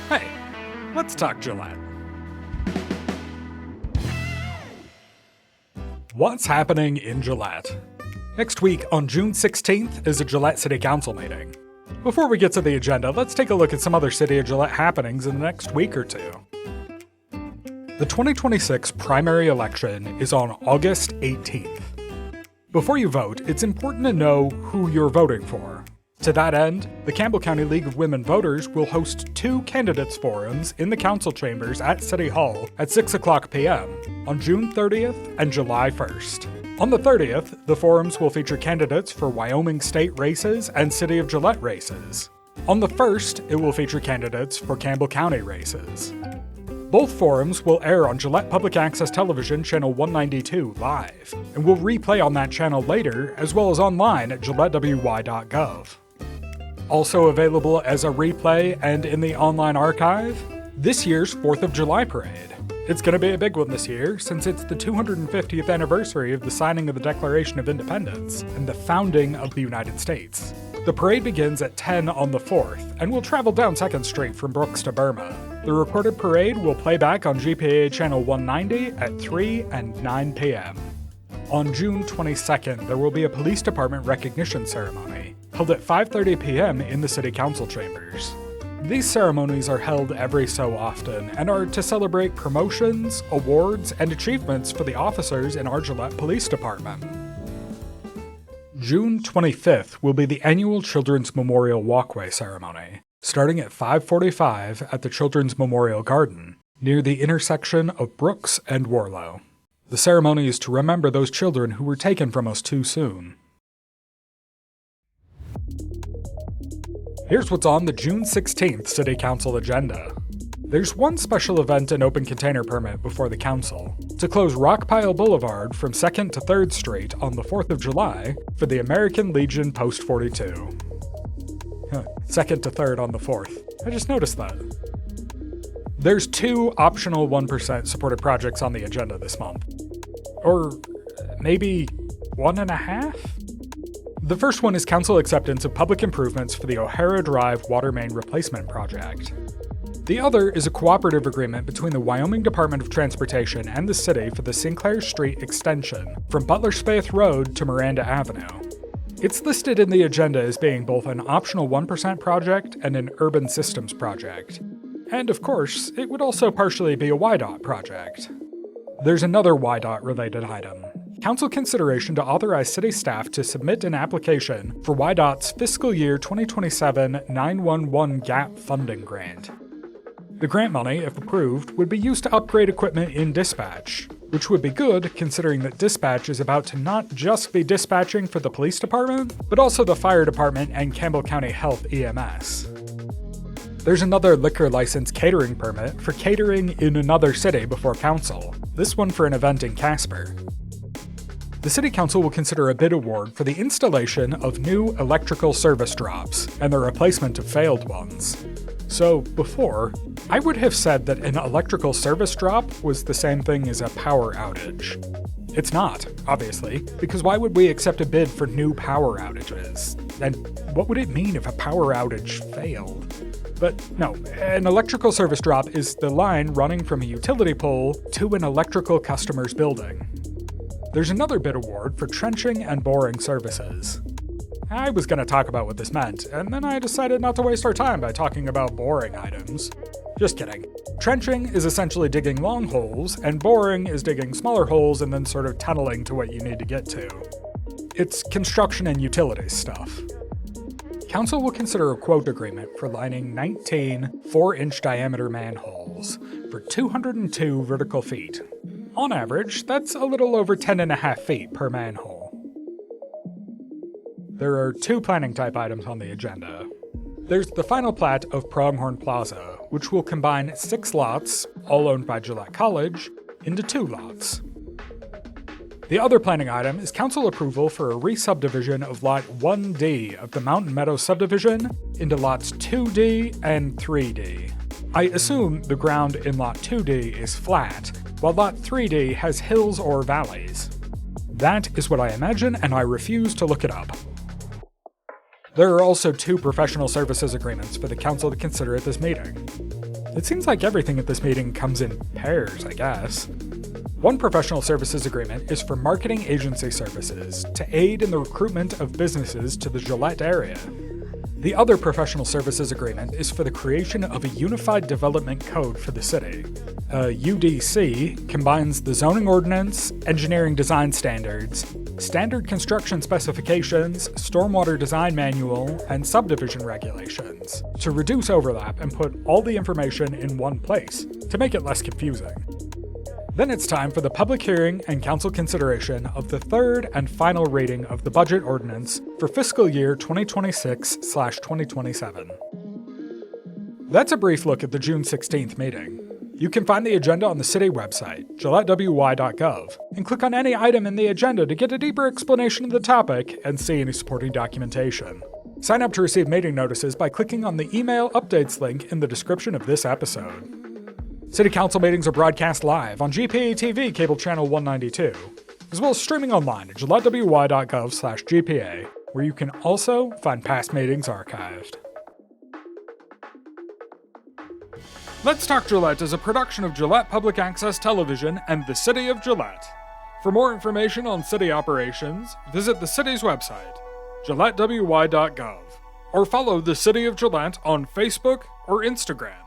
Hey, let's talk Gillette. What's happening in Gillette? Next week, on June 16th, is a Gillette City Council meeting. Before we get to the agenda, let's take a look at some other City of Gillette happenings in the next week or two. The 2026 primary election is on August 18th. Before you vote, it's important to know who you're voting for. To that end, the Campbell County League of Women Voters will host 2 candidates forums in the council chambers at City Hall at 6 o'clock p.m. on June 30th and July 1st. On the 30th, the forums will feature candidates for Wyoming state races and City of Gillette races. On the 1st, it will feature candidates for Campbell County races. Both forums will air on Gillette Public Access Television Channel 192 live, and will replay on that channel later, as well as online at gillettewy.gov. Also available as a replay and in the online archive, this year's 4th of July parade. It's going to be a big one this year, since it's the 250th anniversary of the signing of the Declaration of Independence and the founding of the United States. The parade begins at 10 on the 4th, and will travel down 2nd Street from Brooks to Burma. The recorded parade will play back on GPA Channel 190 at 3 and 9 p.m. On June 22nd, there will be a police department recognition ceremony, held at 5:30 p.m. in the City Council chambers. These ceremonies are held every so often and are to celebrate promotions, awards, and achievements for the officers in our Gillette Police Department. June 25th will be the annual Children's Memorial Walkway ceremony, starting at 5:45 at the Children's Memorial Garden, near the intersection of Brooks and Warlow. The ceremony is to remember those children who were taken from us too soon. Here's what's on the June 16th City Council agenda. There's one special event and open container permit before the council, to close Rockpile Boulevard from 2nd to 3rd Street on the 4th of July for the American Legion Post 42. 2nd to 3rd on the 4th. I just noticed that. There's 2 optional 1% supported projects on the agenda this month. Or maybe 1.5? The first one is council acceptance of public improvements for the O'Hara Drive water main replacement project. The other is a cooperative agreement between the Wyoming Department of Transportation and the city for the Sinclair Street extension from Butler Spaeth Road to Miranda Avenue. It's listed in the agenda as being both an optional 1% project and an urban systems project. And of course, it would also partially be a YDOT project. There's another YDOT related item. Council consideration to authorize city staff to submit an application for YDOT's fiscal year 2027 911 GAP funding grant. The grant money, if approved, would be used to upgrade equipment in dispatch, which would be good considering that dispatch is about to not just be dispatching for the police department, but also the fire department and Campbell County Health EMS. There's another liquor license catering permit for catering in another city before council, this one for an event in Casper. The City Council will consider a bid award for the installation of new electrical service drops and the replacement of failed ones. So, before, I would have said that an electrical service drop was the same thing as a power outage. It's not, obviously, because why would we accept a bid for new power outages? And what would it mean if a power outage failed? But no, an electrical service drop is the line running from a utility pole to an electrical customer's building. There's another bid award for trenching and boring services. I was going to talk about what this meant, and then I decided not to waste our time by talking about boring items. Just kidding. Trenching is essentially digging long holes, and boring is digging smaller holes and then sort of tunneling to what you need to get to. It's construction and utilities stuff. Council will consider a quote agreement for lining 19 4-inch diameter manholes for 202 vertical feet. On average, that's a little over 10.5 feet per manhole. There are 2 planning type items on the agenda. There's the final plat of Pronghorn Plaza, which will combine 6 lots, all owned by Gillette College, into 2 lots. The other planning item is council approval for a re-subdivision of Lot 1D of the Mountain Meadow subdivision into Lots 2D and 3D. I assume the ground in Lot 2D is flat, while Lot 3D has hills or valleys. That is what I imagine, and I refuse to look it up. There are also 2 professional services agreements for the council to consider at this meeting. It seems like everything at this meeting comes in pairs, I guess. One professional services agreement is for marketing agency services to aid in the recruitment of businesses to the Gillette area. The other professional services agreement is for the creation of a unified development code for the city. A UDC combines the zoning ordinance, engineering design standards, standard construction specifications, stormwater design manual, and subdivision regulations to reduce overlap and put all the information in one place to make it less confusing. Then it's time for the public hearing and council consideration of the third and final reading of the budget ordinance for fiscal year 2026/2027. That's a brief look at the June 16th meeting. You can find the agenda on the city website, gillettewy.gov, and click on any item in the agenda to get a deeper explanation of the topic and see any supporting documentation. Sign up to receive meeting notices by clicking on the email updates link in the description of this episode. City Council meetings are broadcast live on GPA TV cable channel 192, as well as streaming online at gillettewy.gov/GPA, where you can also find past meetings archived. Let's Talk Gillette is a production of Gillette Public Access Television and the City of Gillette. For more information on city operations, visit the city's website, gillettewy.gov, or follow the City of Gillette on Facebook or Instagram.